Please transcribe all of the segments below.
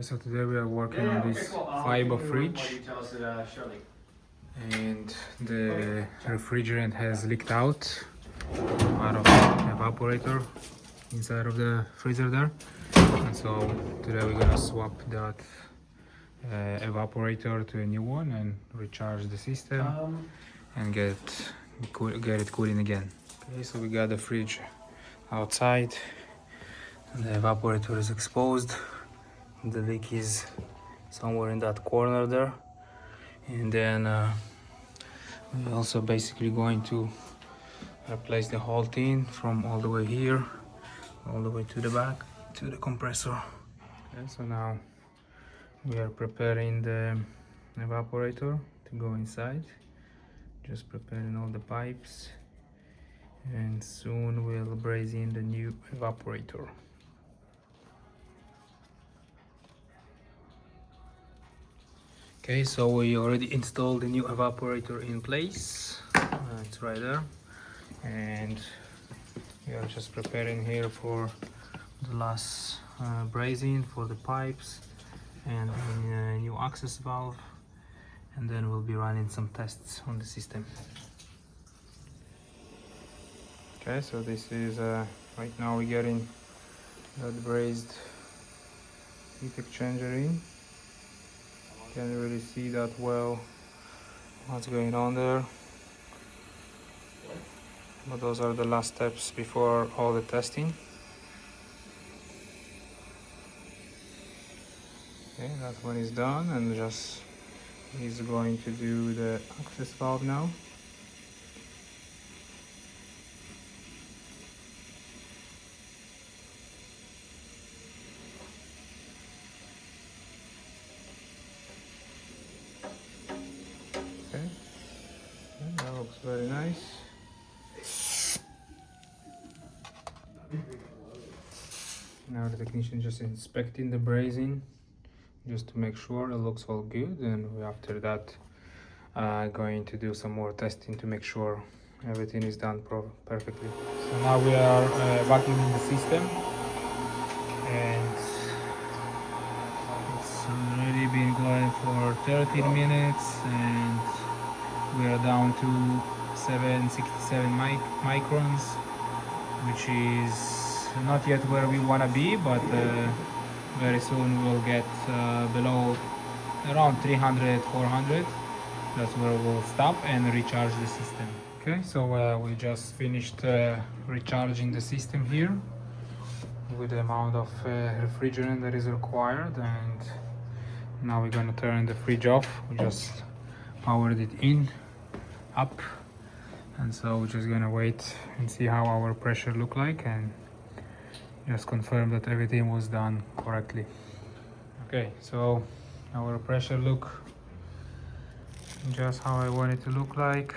So today we are working on this Fhiaba fridge, and the refrigerant has leaked out of the evaporator inside of the freezer there, and so today we're gonna swap that evaporator to a new one and recharge the system and get it cooling again. Okay, so we got the fridge outside and the evaporator is exposed. The leak is somewhere in that corner there, and then we're also basically going to replace the whole thing from all the way here all the way to the back to the compressor. Okay, so now we are preparing the evaporator to go inside, just preparing all the pipes, and soon we'll braze in the new evaporator. Okay, so we already installed the new evaporator in place. It's right there, and we are just preparing here for the last brazing for the pipes and the new access valve, and then we'll be running some tests on the system. Okay, so this is right now we're getting that brazed heat exchanger in. Can't really see that well what's going on there, but those are the last steps before all the testing. Okay, that one is done, and just he's going to do the access valve now. Okay, that looks very nice. Now the technician just inspecting the brazing just to make sure it looks all good, and after that going to do some more testing to make sure everything is done perfectly. So now we are vacuuming the system, and it's already been going for 13 minutes, and we are down to 767 microns, which is not yet where we want to be, but very soon we'll get below around 300, 400. That's where we'll stop and recharge the system. Okay, so we just finished recharging the system here with the amount of refrigerant that is required, and now we're gonna turn the fridge off. We just powered it up, and so we're just gonna wait and see how our pressure look like and just confirm that everything was done correctly. Okay, so our pressure look just how I want it to look like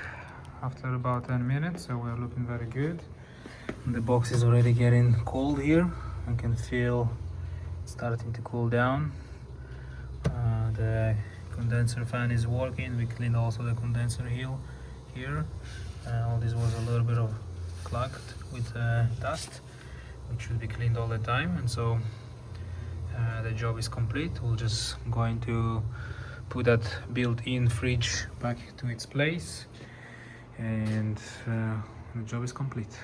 after about 10 minutes, so we're looking very good. And the box is already getting cold here. I can feel it starting to cool down. The condenser fan is working. We cleaned also the condenser heel here. All this was a little bit of clogged with dust, which should be cleaned all the time, and so the job is complete. We're just going to put that built-in fridge back to its place, and the job is complete.